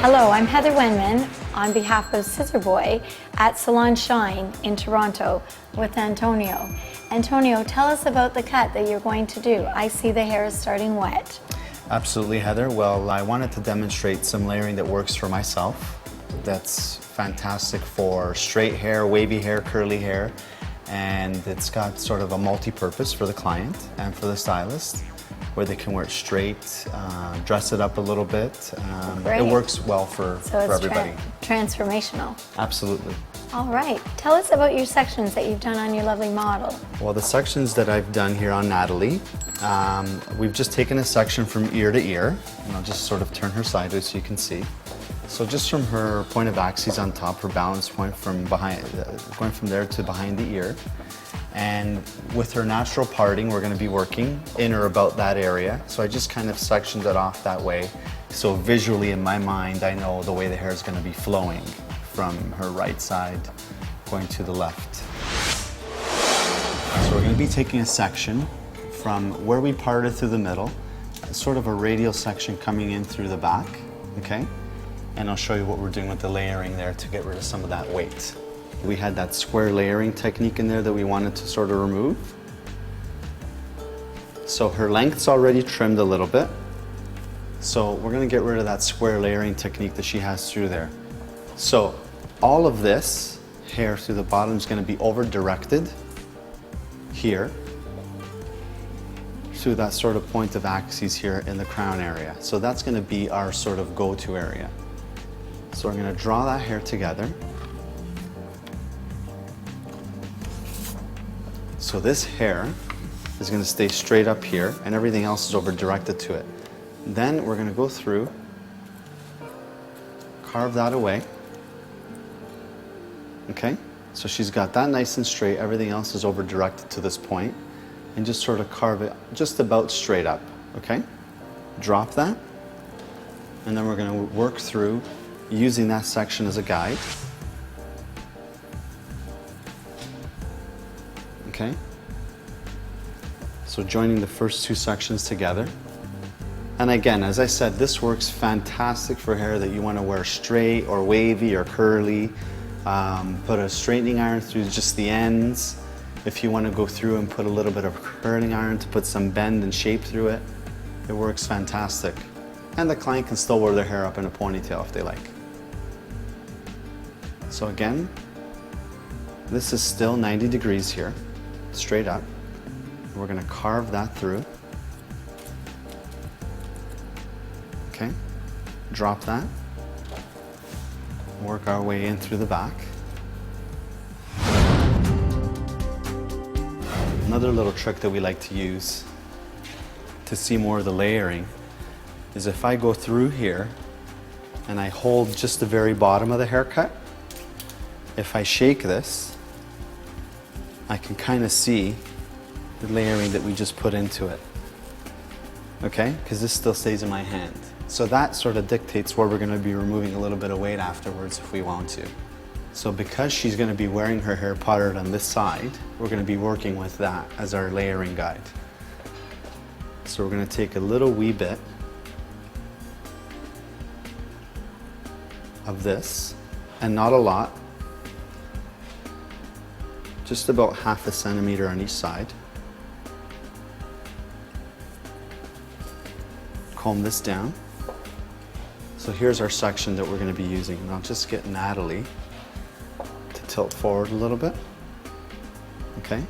Hello, I'm Heather Wenman on behalf of Scissor Boy at Salon Shine in Toronto with Antonio. Antonio, tell us about the cut that you're going to do. I see the hair is starting wet. Absolutely, Heather. Well, I wanted to demonstrate some layering that works for myself. That's fantastic for straight hair, wavy hair, curly hair, and it's got sort of a multi-purpose for the client and for the stylist, where they can wear it straight, dress it up a little bit. It works well for everybody. Transformational. Absolutely. All right, tell us about your sections that you've done on your lovely model. Well, the sections that I've done here on Natalie, we've just taken a section from ear to ear, and I'll just sort of turn her sideways so you can see. So just from her point of axis on top, her balance point from behind, going from there to behind the ear. And with her natural parting, we're going to be working in or about that area. So I just kind of sectioned it off that way. So visually in my mind, I know the way the hair is going to be flowing from her right side going to the left. So we're going to be taking a section from where we parted through the middle, sort of a radial section coming in through the back, okay? And I'll show you what we're doing with the layering there to get rid of some of that weight. We had that square layering technique in there that we wanted to sort of remove. So her length's already trimmed a little bit. So we're gonna get rid of that square layering technique that she has through there. So all of this hair through the bottom is gonna be over directed here through that sort of point of axis here in the crown area. So that's gonna be our sort of go-to area. So we're gonna draw that hair together. So this hair is going to stay straight up here and everything else is over directed to it. Then we're going to go through, carve that away. Okay? So she's got that nice and straight, everything else is over directed to this point, and just sort of carve it just about straight up. Okay? Drop that. And then we're going to work through using that section as a guide. Okay? So joining the first two sections together. And again, as I said, this works fantastic for hair that you want to wear straight or wavy or curly. Put a straightening iron through just the ends. If you want to go through and put a little bit of curling iron to put some bend and shape through it, it works fantastic. And the client can still wear their hair up in a ponytail if they like. So again, this is still 90 degrees here. Straight up. We're going to carve that through. Okay, drop that. Work our way in through the back. Another little trick that we like to use to see more of the layering is if I go through here and I hold just the very bottom of the haircut, if I shake this, I can kind of see the layering that we just put into it. Okay? Because this still stays in my hand. So that sort of dictates where we're going to be removing a little bit of weight afterwards if we want to. So because she's going to be wearing her hair parted on this side, we're going to be working with that as our layering guide. So we're going to take a little wee bit of this, and not a lot, just about ½ a centimeter on each side. Comb this down. So here's our section that we're going to be using. And I'll just get Natalie to tilt forward a little bit. Okay?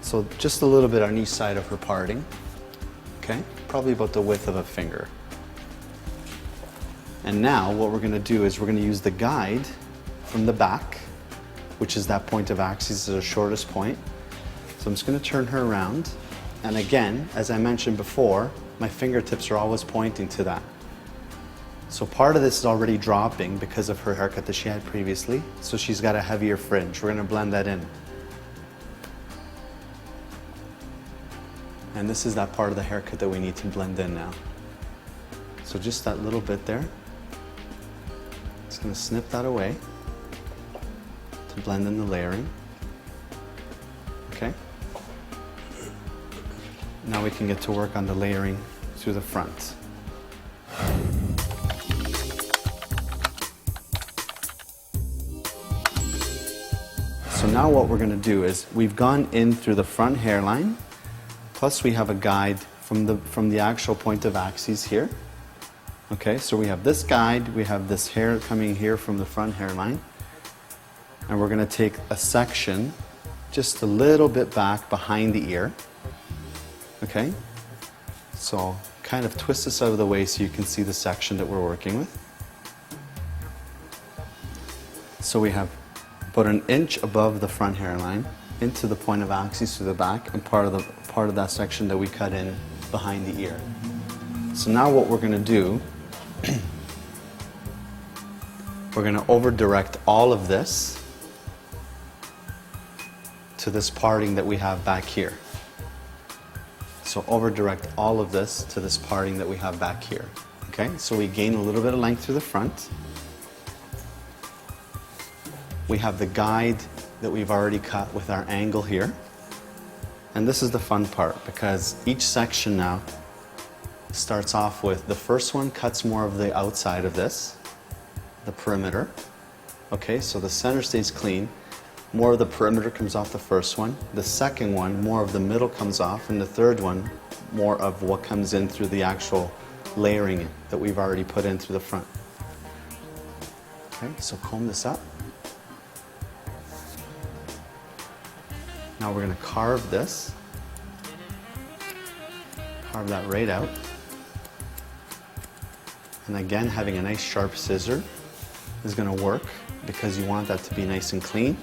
So just a little bit on each side of her parting. Okay? Probably about the width of a finger. And now what we're going to do is we're going to use the guide from the back, which is that point of axis, is the shortest point. So I'm just going to turn her around. And again, as I mentioned before, my fingertips are always pointing to that. So part of this is already dropping because of her haircut that she had previously. So she's got a heavier fringe. We're going to blend that in. And this is that part of the haircut that we need to blend in now. So just that little bit there. Just going to snip that away to blend in the layering. Okay. Now we can get to work on the layering through the front. So now what we're going to do is we've gone in through the front hairline, plus we have a guide from the actual point of axis here. Okay, so we have this guide, we have this hair coming here from the front hairline, and we're going to take a section just a little bit back behind the ear. Okay, so kind of twist this out of the way so you can see the section that we're working with. So we have about an inch above the front hairline into the point of axis to the back, and part of that section that we cut in behind the ear. So now what we're going to do, we're going to over direct all of this to this parting that we have back here. So over direct all of this to this parting that we have back here. Okay, so we gain a little bit of length through the front. We have the guide that we've already cut with our angle here. And this is the fun part, because each section now starts off with, the first one cuts more of the outside of this, the perimeter. Okay, so the center stays clean. More of the perimeter comes off the first one. The second one, more of the middle comes off. And the third one, more of what comes in through the actual layering that we've already put in through the front. Okay, so comb this up. Now we're going to carve this. Carve that right out. And again, having a nice sharp scissor is going to work, because you want that to be nice and clean.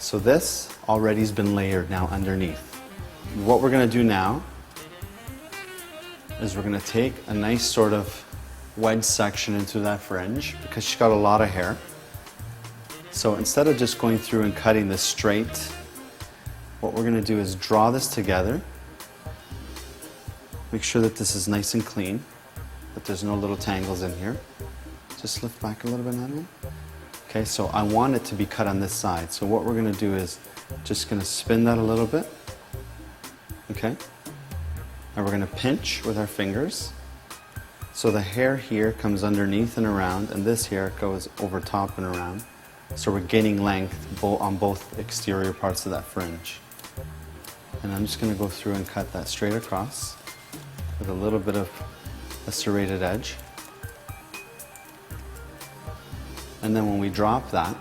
So this already has been layered now underneath. What we're going to do now is we're going to take a nice sort of wedge section into that fringe, because she's got a lot of hair. So instead of just going through and cutting this straight, what we're going to do is draw this together. Make sure that this is nice and clean, that there's no little tangles in here. Just lift back a little bit, Natalie. Okay, so I want it to be cut on this side. So what we're going to do is just going to spin that a little bit. Okay, and we're going to pinch with our fingers. So the hair here comes underneath and around, and this hair goes over top and around. So we're gaining length on both exterior parts of that fringe. And I'm just going to go through and cut that straight across with a little bit of a serrated edge. And then when we drop that,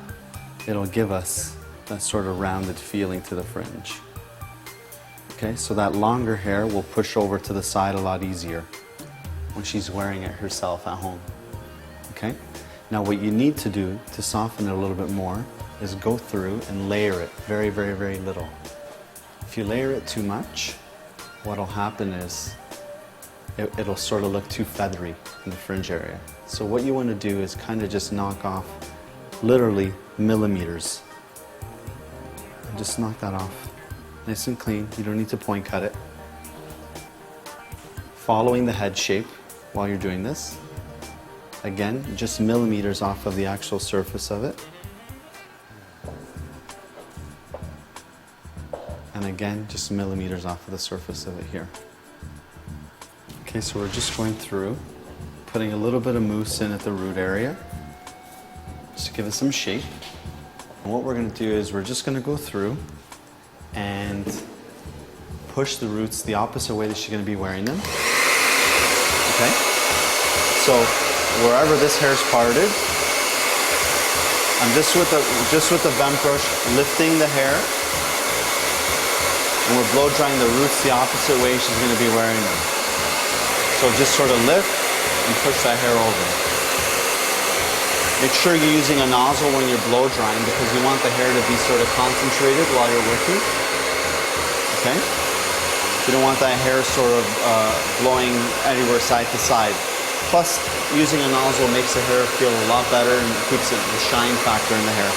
it'll give us that sort of rounded feeling to the fringe. Okay, so that longer hair will push over to the side a lot easier when she's wearing it herself at home. Okay, now what you need to do to soften it a little bit more is go through and layer it very, very, very little. If you layer it too much, what'll happen is it'll sort of look too feathery in the fringe area. So what you want to do is kind of just knock off literally millimeters. And just knock that off. Nice and clean. You don't need to point cut it. Following the head shape while you're doing this. Again, just millimeters off of the actual surface of it. And again, just millimeters off of the surface of it here. Okay, so we're just going through, putting a little bit of mousse in at the root area, just to give it some shape. And what we're going to do is we're just going to go through and push the roots the opposite way that she's going to be wearing them. Okay? So wherever this hair is parted, I'm just with the vent brush lifting the hair, and we're blow drying the roots the opposite way she's going to be wearing them. So just sort of lift and push that hair over. Make sure you're using a nozzle when you're blow drying, because you want the hair to be sort of concentrated while you're working. Okay? You don't want that hair sort of blowing anywhere side to side. Plus, using a nozzle makes the hair feel a lot better and keeps the shine factor in the hair.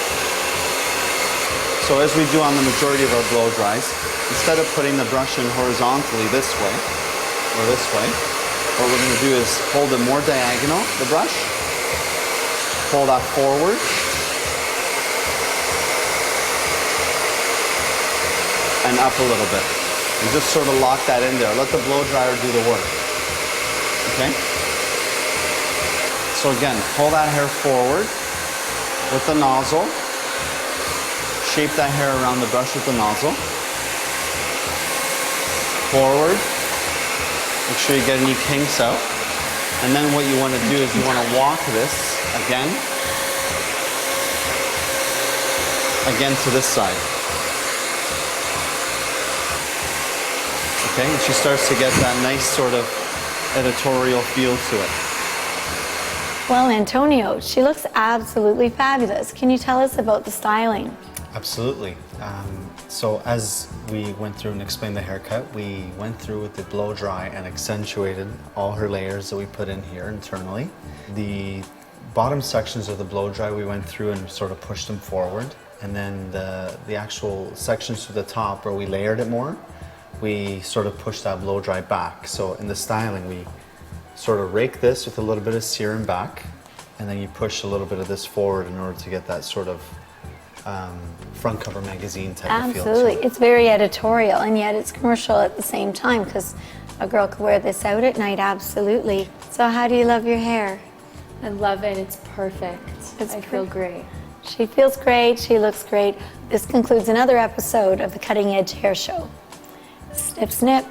So as we do on the majority of our blow dries, instead of putting the brush in horizontally this way or this way, what we're going to do is hold it more diagonal, the brush, pull that forward, and up a little bit. And just sort of lock that in there. Let the blow dryer do the work. Okay? So again, pull that hair forward with the nozzle. shape that hair around the brush with the nozzle. Forward. Make sure you get any kinks out. And then what you want to do is you want to walk this again to this side. Okay, and she starts to get that nice sort of editorial feel to it. Well, Antonio, she looks absolutely fabulous. Can you tell us about the styling? Absolutely. So as we went through and explained the haircut, we went through with the blow dry and accentuated all her layers that we put in here internally. The bottom sections of the blow dry, we went through and sort of pushed them forward. And then the actual sections to the top where we layered it more, we sort of pushed that blow dry back. So in the styling, we sort of rake this with a little bit of serum back, and then you push a little bit of this forward in order to get that sort of front cover magazine type of feel. Absolutely. It's very editorial, and yet it's commercial at the same time, because a girl could wear this out at night, absolutely. So how do you love your hair? I love it. It's perfect. I feel great. She feels great. She looks great. This concludes another episode of the Cutting Edge Hair Show. Snip, snip.